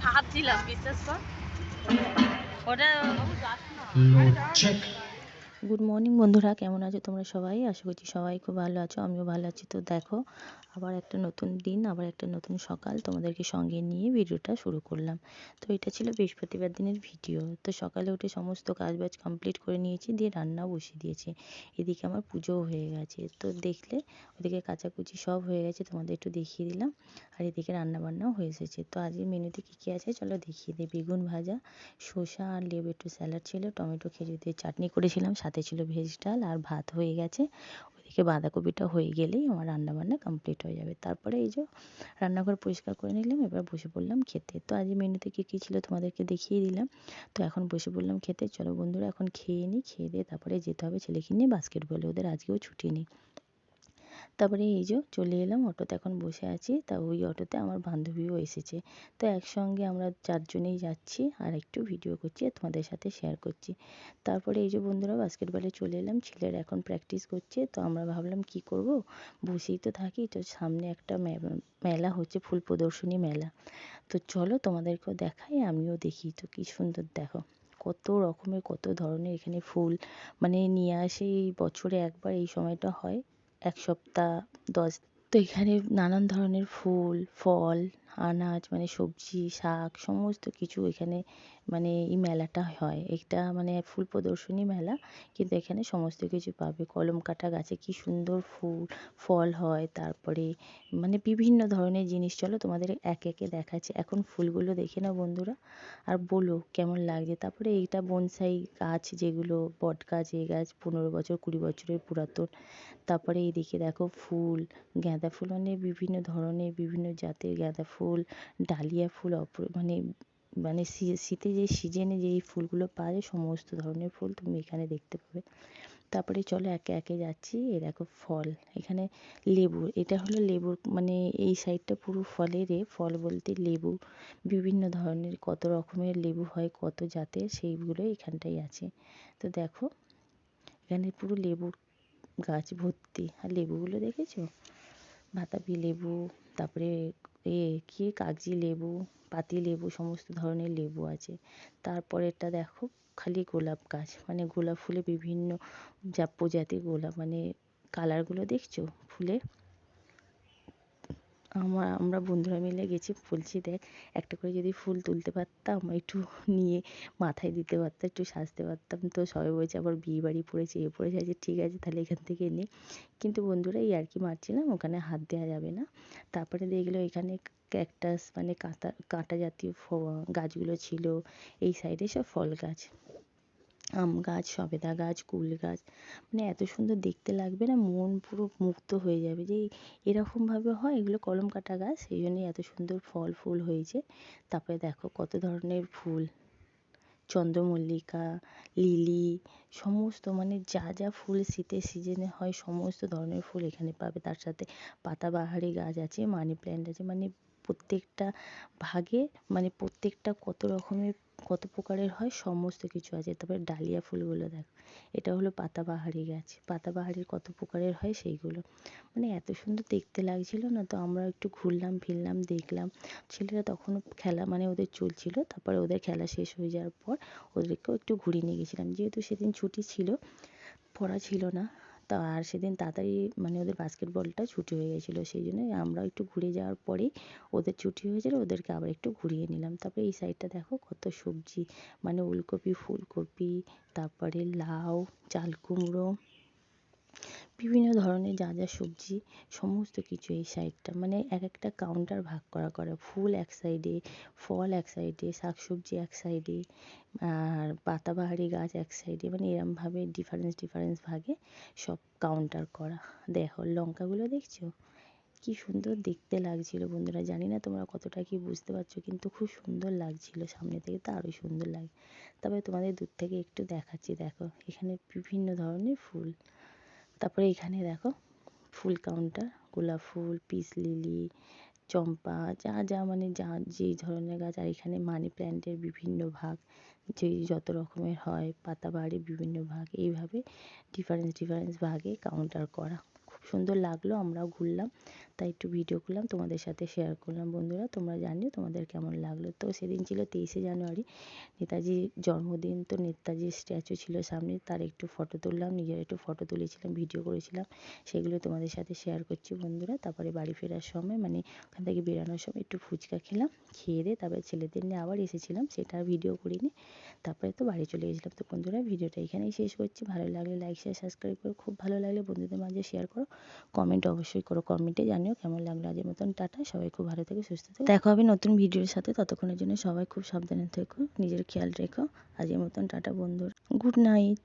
ভাবছিলাম, বিশ্বাস কর ওটা। গুড মর্নিং বন্ধুরা, কেমন আছো তোমরা সবাই? আশা করছি সবাই খুব ভালো আছো, আমিও ভালো আছি। তো দেখো, আবার একটা নতুন দিন, আবার একটা নতুন সকাল তোমাদেরকে সঙ্গে নিয়ে ভিডিওটা শুরু করলাম। তো এটা ছিল বৃহস্পতিবার দিনের ভিডিও। তো সকালে উঠে সমস্ত কাজবাজ কমপ্লিট করে নিয়েছি, দিয়ে রান্না বসিয়ে দিয়েছি। এদিকে আমার পুজোও হয়ে গেছে। তো দেখলে ওদিকে কাচাকুচি সব হয়ে গেছে, তোমাদের একটু দেখিয়ে দিলাম। আর এদিকে রান্নাবান্নাও হয়ে এসেছে। তো আজকের মেনুতে কী কী আছে চলো দেখিয়ে দিই। বেগুন ভাজা, শসা আর লেবু একটু স্যালাড ছিল, টমেটো খেজুর দিয়ে চাটনি করেছিলাম, সাথে ছিল ভেজ ডাল আর ভাত হয়ে গেছে। ওইদিকে বাঁধাকপিটা হয়ে গেলেই আমার রান্নাবান্না কমপ্লিট হয়ে যাবে। তারপরে এই যে রান্নাঘর পরিষ্কার করে নিলাম, এবার বসে পড়লাম খেতে। তো আজ মেনুতে কী কী ছিল তোমাদেরকে দেখিয়ে দিলাম। তো এখন বসে পড়লাম খেতে। চলো বন্ধুরা, এখন খেয়ে নিই, খেয়ে দিয়ে তারপরে যেতে হবে ছেলেকে নিয়ে বাস্কেটবলে, ওদের আজকেও ছুটি নেই। তারপরে এই যে চলে এলাম, অটোতে এখন বসে আছি। তা ওই অটোতে আমার বান্ধবীও এসেছে। তো একসঙ্গে আমরা চারজনেই যাচ্ছি, আর একটু ভিডিও করছি আর তোমাদের সাথে শেয়ার করছি। তারপরে এই যে বন্ধুরা বাস্কেটবলে চলে এলাম, ছেলের এখন প্র্যাকটিস করছে। তো আমরা ভাবলাম কি করব, বসেই তো থাকি। তো সামনে একটা মেলা হচ্ছে, ফুল প্রদর্শনী মেলা। তো চলো তোমাদেরকেও দেখাই, আমিও দেখি। তো কি সুন্দর দেখো, কত রকমের কত ধরনের এখানে ফুল মানে নিয়ে আসে। এই বছরে একবার এই সময়টা হয়, 1 সপ্তাহ 10। তো এখানে নানান ধরনের ফুল, ফল, আনাজ মানে সবজি, শাক সমস্ত কিছু এখানে মানে এই মেলাটা হয়। এটা মানে ফুল প্রদর্শনী মেলা, কিন্তু এখানে সমস্ত কিছু পাবে। কলম কাটা গাছে কি সুন্দর ফুল ফল হয়, তারপরে মানে বিভিন্ন ধরনের জিনিস। চলো তোমাদের একে একে দেখাচ্ছি। এখন ফুলগুলো দেখে নাও বন্ধুরা, আর বলো কেমন লাগছে। তারপরে এইটা বনসাই গাছ, যেগুলো বট গাছ, এই গাছ 15 বছর 20 বছরের পুরাতন। তারপরে এইদিকে দেখো ফুল, গাঁদা ফুল মানে বিভিন্ন ধরনের বিভিন্ন জাতের গাঁদা ফুল, ডালিয়া ফুল, মানে মানে শীতে যে সিজনে যেই ফুলগুলো পাওয়া যায় সমস্ত ধরনের ফুল তুমি এখানে দেখতে পাবে। তারপরে চলো একে একে যাচ্ছি। এ দেখো ফল, এখানে লেবু, এটা হলো লেবুর মানে এই সাইডটা পুরো ফলেরই, ফল বলতে লেবু। বিভিন্ন ধরনের কত রকমের লেবু হয়, কত জাতের, সেইগুলো এখানটাই আছে। তো দেখো এখানে পুরো লেবুর গাছ ভর্তি। আর লেবুগুলো দেখেছো, বাতাবি লেবু, তারপরে কি কাগজি লেবু, পাতি লেবু, সমস্ত ধরনের লেবু আছে। তারপরেরটা দেখো খালি গোলাপ গাছ, মানে গোলাপ ফুলে বিভিন্ন প্রজাতির গোলাপ, মানে কালারগুলো দেখছো ফুলের। আমরা বন্ধুরা মিলে গেছি, বলছি দেখ একটা করে যদি ফুল তুলতে পারতাম, একটু নিয়ে মাথায় দিতে পারতাম, একটু সাজতে পারতাম। তো সবাই বলছে আবার বিয়ে বাড়ি পড়েছে, এ পড়েছে, আছে ঠিক আছে তাহলে এখান থেকে নে। কিন্তু বন্ধুরা এই আর কি মারছিলাম, ওখানে হাত দেওয়া যাবে না। তারপরে দেখলো এখানে ক্যাকটাস মানে কাঁটা জাতীয় গাছগুলো ছিল। এই সাইডে সব ফল গাছ, আম গাছ, সবেদা গাছ, কুল গাছ, মানে এত সুন্দর দেখতে লাগবে না, মন পুরো মুগ্ধ হয়ে যাবে যে এরকমভাবে হয়। এগুলো কলম কাটা গাছ, সেই জন্যই এত সুন্দর ফল ফুল হয়েছে। তারপরে দেখো কত ধরনের ফুল, চন্দ্রমল্লিকা, লিলি, সমস্ত মানে যা যা ফুল শীতের সিজনে হয় সমস্ত ধরনের ফুল এখানে পাবে। তার সাথে পাতাবাহারি গাছ আছে, মানি প্ল্যান্ট আছে, মানে প্রত্যেকটা ভাগে মানে প্রত্যেকটা কত রকমের কত প্রকারের হয় সমস্ত কিছু আছে। তারপরে ডালিয়া ফুলগুলো দেখো, এটা হলো পাতাবাহারি গাছ, পাতাবাহারির কত প্রকারের হয় সেইগুলো, মানে এত সুন্দর দেখতে লাগছিল না। তো আমরা একটু ঘুরলাম ফিরলাম দেখলাম। ছেলেরা তখনও খেলা মানে ওদের চলছিল। তারপরে ওদের খেলা শেষ হয়ে যাওয়ার পর ওদেরকেও একটু ঘুরিয়ে নিয়ে গেছিলাম, যেহেতু সেদিন ছুটি ছিল, পড়া ছিল না। তা আর সেদিন তাড়াতাড়ি মানে ওদের বাস্কেটবলটা ছুটি হয়ে গেছিলো, সেই জন্য আমরাও একটু ঘুরে যাওয়ার পরেই ওদের ছুটি হয়েছিলো, ওদেরকে আবার একটু ঘুরিয়ে নিলাম। তারপরে এই সাইডটা দেখো কত সবজি, মানে ওলকপি, ফুলকপি, তারপরে লাউ, চাল কুমড়ো, বিভিন্ন ধরনের যা যা সবজি সমস্ত কিছু এই সাইডটা, মানে এক একটা কাউন্টার ভাগ করা করা, ফুল এক সাইডে, ফল এক সাইডে, শাকসবজি এক সাইডে, আর পাতাবাহারি গাছ এক সাইডে, মানে এরমভাবে ডিফারেন্স ভাগে সব কাউন্টার করা। দেখো লঙ্কাগুলো দেখছো কি সুন্দর দেখতে লাগছিল বন্ধুরা, জানি না তোমরা কতটা কি বুঝতে পারছো, কিন্তু খুব সুন্দর লাগছিল, সামনে থেকে তো আরোই সুন্দর লাগে। তবে তোমাদের দূর থেকে একটু দেখাচ্ছি, দেখো এখানে বিভিন্ন ধরনের ফুল। তারপরে এখানে দেখো ফুল কাউন্টার, গোলাপ ফুল, পিস লিলি, চম্পা, যা যা মানে যা যেই ধরনের গাছ। আর এখানে মানি প্ল্যান্টের বিভিন্ন ভাগ, যেই যত রকমের হয়, পাতাবাহারের বিভিন্ন ভাগ, এইভাবে ডিফারেন্স ভাগে কাউন্টার করা। খুব সুন্দর লাগলো, আমরাও ঘুরলাম। তাই একটু ভিডিও করলাম, তোমাদের সাথে শেয়ার করলাম। বন্ধুরা তোমরা জানিও তোমাদের কেমন লাগলো। তো সেদিন ছিল 23শে জানুয়ারি, নেতাজির জন্মদিন। তো নেতাজির স্ট্যাচু ছিল সামনে, তার একটু ফটো তুললাম, নিজের একটু ফটো তুলেছিলাম, ভিডিও করেছিলাম, সেগুলো তোমাদের সাথে শেয়ার করছি বন্ধুরা। তারপরে বাড়ি ফেরার সময় মানে ওখান থেকে বেরানোর সময় একটু ফুচকা খেলাম, খেয়ে দিয়ে তারপরে ছেলেদের নিয়ে আবার এসেছিলাম, সেটা আর ভিডিও করিনি। তারপরে তো বাড়ি চলে গেছিলাম। তো বন্ধুরা ভিডিওটা এখানেই শেষ করছি। ভালো লাগলে লাইক শেয়ার সাবস্ক্রাইব করো, খুব ভালো লাগলে বন্ধুদের মাঝে শেয়ার করো, কমেন্ট অবশ্যই করো, কমেন্টে জানিও কেমন লাগলো। আজের মতন টাটা, সবাই খুব ভালো থেকো, সুস্থ থেকো, দেখা হবে নতুন ভিডিওর সাথে। ততক্ষণের জন্য সবাই খুব সাবধানে থেকো, নিজের খেয়াল রেখো। আজের মতন টাটা বন্ধুরা, গুড নাইট।